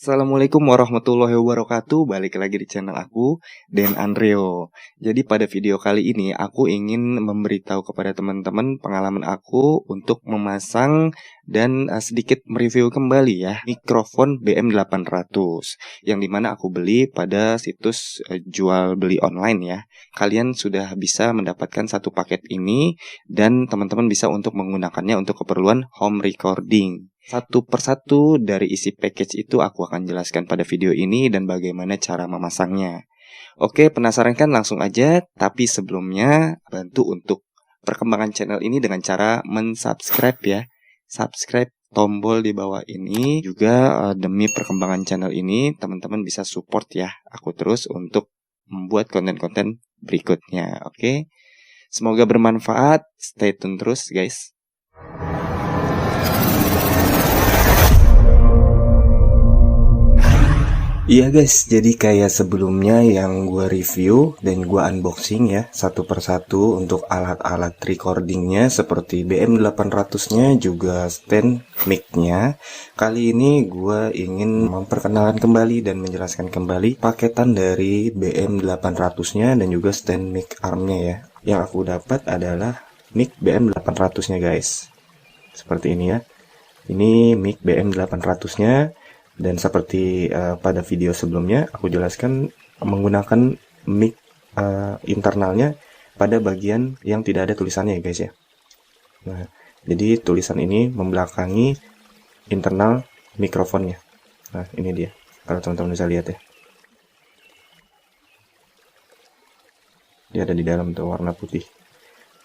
Assalamualaikum warahmatullahi wabarakatuh. Balik lagi di channel aku, Den Andreo. Jadi pada video kali ini aku ingin memberitahu kepada teman-teman pengalaman aku untuk memasang dan sedikit mereview kembali ya mikrofon BM800 yang dimana aku beli pada situs jual beli online ya. Kalian sudah bisa mendapatkan satu paket ini dan teman-teman bisa untuk menggunakannya untuk keperluan home recording. Satu persatu dari isi package itu aku akan jelaskan pada video ini dan bagaimana cara memasangnya. Oke, penasaran kan? Langsung aja. Tapi sebelumnya, bantu untuk perkembangan channel ini dengan cara mensubscribe ya. Subscribe tombol di bawah ini. Juga demi perkembangan channel ini, teman-teman bisa support ya aku terus untuk membuat konten-konten berikutnya. Oke, semoga bermanfaat. Stay tune terus guys. Iya guys, jadi kayak sebelumnya yang gue review dan gue unboxing ya satu persatu untuk alat-alat recordingnya seperti BM800-nya juga stand mic-nya. Kali ini gue ingin memperkenalkan kembali dan menjelaskan kembali paketan dari BM800-nya dan juga stand mic arm-nya ya. Yang aku dapat adalah mic BM800-nya guys. Seperti ini ya. Ini mic BM800-nya. Dan seperti pada video sebelumnya aku jelaskan menggunakan mic internalnya pada bagian yang tidak ada tulisannya ya guys ya. Nah, jadi tulisan ini membelakangi internal mikrofonnya. Nah, ini dia. Kalau teman-teman bisa lihat ya. Dia ada di dalam tuh warna putih.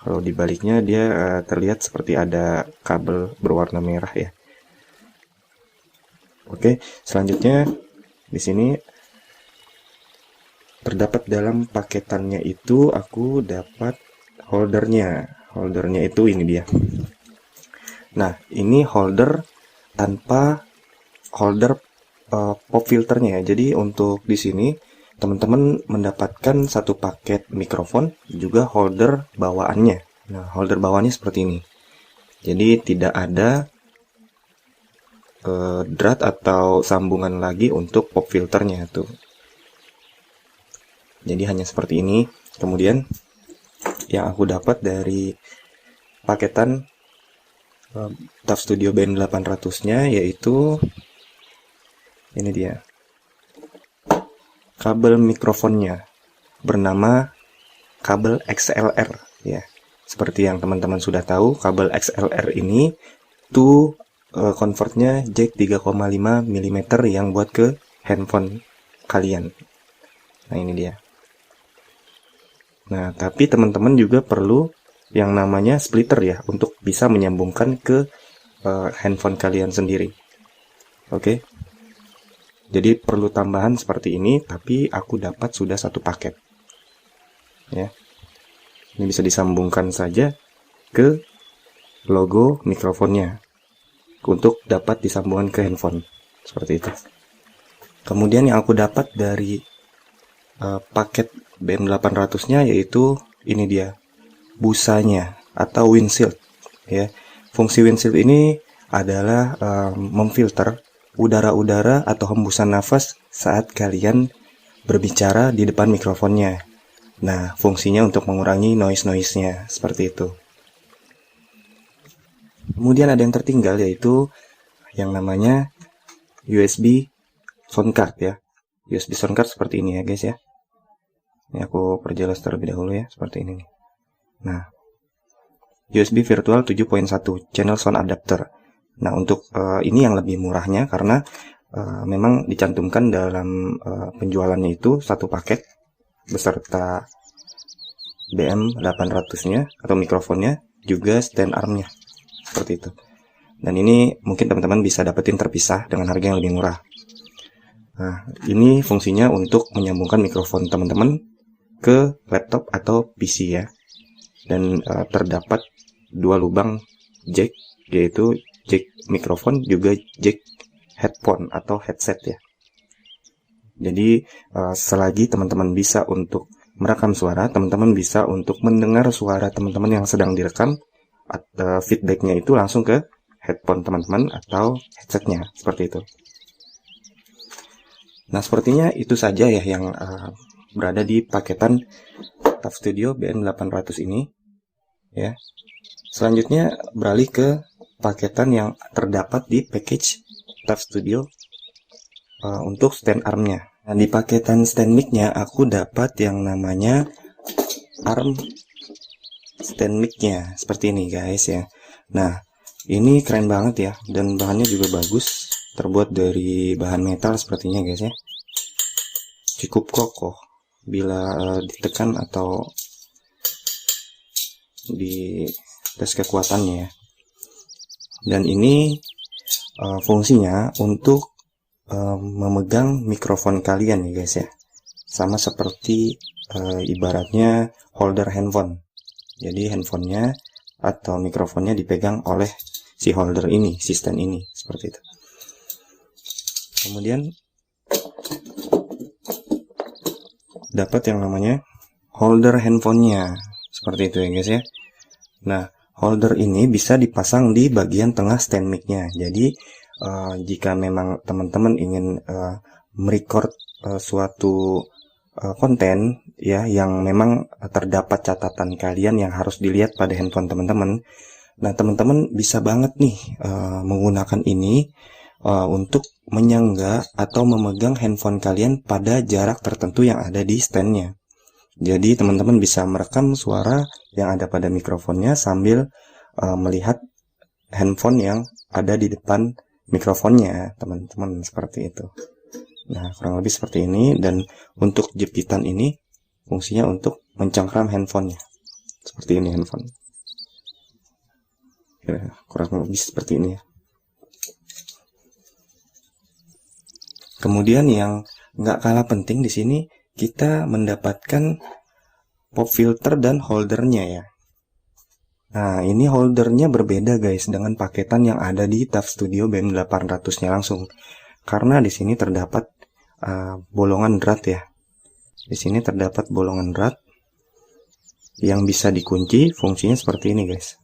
Kalau dibaliknya dia terlihat seperti ada kabel berwarna merah ya. Oke, selanjutnya di sini terdapat dalam paketannya itu aku dapat holdernya. Holdernya itu ini dia. Nah, ini holder tanpa holder pop filternya ya. Jadi untuk di sini teman-teman mendapatkan satu paket mikrofon juga holder bawaannya. Nah, holder bawaannya seperti ini. Jadi tidak ada drat atau sambungan lagi untuk pop filternya tuh. Jadi hanya seperti ini. Kemudian yang aku dapat dari paketan TAF Studio BM800-nya yaitu ini dia. Kabel mikrofonnya bernama kabel XLR ya. Seperti yang teman-teman sudah tahu, kabel XLR ini tuh convertnya jack 3,5 mm yang buat ke handphone kalian. Nah, ini dia. Nah, tapi teman-teman juga perlu yang namanya splitter ya untuk bisa menyambungkan ke handphone kalian sendiri. Oke. Jadi perlu tambahan seperti ini, tapi aku dapat sudah satu paket. Ya. Ini bisa disambungkan saja ke logo mikrofonnya untuk dapat disambungkan ke handphone seperti itu. Kemudian yang aku dapat dari paket BM800-nya yaitu ini dia, busanya atau windshield ya. Fungsi windshield ini adalah memfilter udara-udara atau hembusan nafas saat kalian berbicara di depan mikrofonnya. Nah, fungsinya untuk mengurangi noise-nya seperti itu. Kemudian ada yang tertinggal yaitu yang namanya USB sound card ya. USB sound card seperti ini ya guys ya. Ini aku perjelas terlebih dahulu ya, seperti ini nih. Nah, USB virtual 7.1 channel sound adapter. Nah, untuk ini yang lebih murahnya karena memang dicantumkan dalam penjualannya itu satu paket beserta BM800-nya atau mikrofonnya juga stand arm-nya. Seperti itu. Dan ini mungkin teman-teman bisa dapetin terpisah dengan harga yang lebih murah. Nah, ini fungsinya untuk menyambungkan mikrofon teman-teman ke laptop atau PC ya. Dan terdapat dua lubang jack, yaitu jack mikrofon juga jack headphone atau headset ya. Jadi selagi teman-teman bisa untuk merekam suara, teman-teman bisa untuk mendengar suara teman-teman yang sedang direkam, feedbacknya itu langsung ke headphone teman-teman atau headsetnya seperti itu. Nah, sepertinya itu saja ya yang berada di paketan TAF Studio BM800 ini ya. Selanjutnya beralih ke paketan yang terdapat di package TAF Studio untuk stand armnya. Nah, di paketan stand mic-nya aku dapat yang namanya arm stand mic-nya seperti ini guys ya. Nah, ini keren banget ya, dan bahannya juga bagus, terbuat dari bahan metal sepertinya guys ya. Cukup kokoh bila ditekan atau di tes kekuatannya ya. Dan ini fungsinya untuk memegang mikrofon kalian ya guys ya, sama seperti ibaratnya holder handphone. Jadi handphonenya atau mikrofonnya dipegang oleh si holder ini, si stand ini, seperti itu. Kemudian dapat yang namanya holder handphonenya, seperti itu ya guys ya. Nah, holder ini bisa dipasang di bagian tengah stand mic-nya. Jadi jika memang teman-teman ingin merecord suatu konten ya yang memang terdapat catatan kalian yang harus dilihat pada handphone teman-teman, nah teman-teman bisa banget nih menggunakan ini untuk menyangga atau memegang handphone kalian pada jarak tertentu yang ada di standnya. Jadi teman-teman bisa merekam suara yang ada pada mikrofonnya sambil melihat handphone yang ada di depan mikrofonnya, teman-teman, seperti itu. Nah, kurang lebih seperti ini. Dan untuk jepitan ini fungsinya untuk mencengkram handphonenya, seperti ini handphone ya, kurang lebih seperti ini ya. Kemudian yang nggak kalah penting di sini, kita mendapatkan pop filter dan holdernya ya. Nah, ini holdernya berbeda guys dengan paketan yang ada di TAF Studio BM800-nya langsung. Karena di sini terdapat bolongan drat ya. Di sini terdapat bolongan drat yang bisa dikunci, fungsinya seperti ini guys.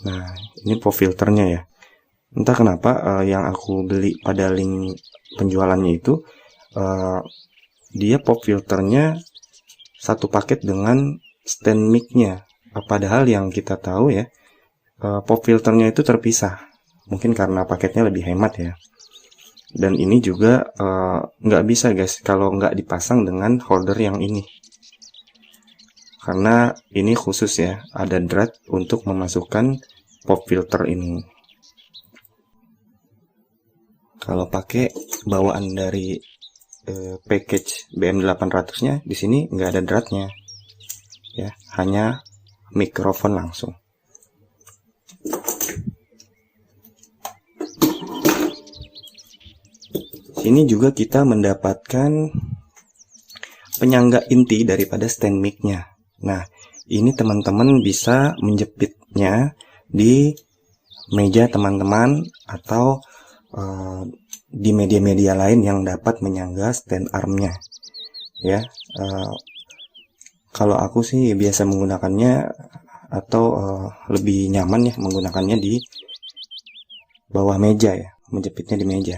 Nah, ini pop filternya ya. Entah kenapa yang aku beli pada link penjualannya itu dia pop filternya satu paket dengan stand mic-nya. Padahal yang kita tahu ya, pop filternya itu terpisah. Mungkin karena paketnya lebih hemat ya. Dan ini juga nggak bisa guys kalau nggak dipasang dengan holder yang ini. Karena ini khusus ya, ada drat untuk memasukkan pop filter ini. Kalau pakai bawaan dari package BM800-nya, di sini nggak ada dratnya, ya, hanya mikrofon langsung. Sini juga kita mendapatkan penyangga inti daripada stand mic-nya. Nah, ini teman-teman bisa menjepitnya di meja teman-teman atau di media-media lain yang dapat menyangga stand armnya ya. Kalau aku sih biasa menggunakannya atau lebih nyaman ya menggunakannya di bawah meja ya, menjepitnya di meja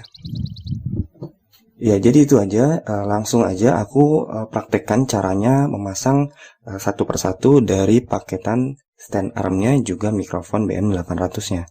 ya. Jadi itu aja, langsung aja aku praktekkan caranya memasang satu persatu dari paketan stand armnya juga mikrofon BM800 nya.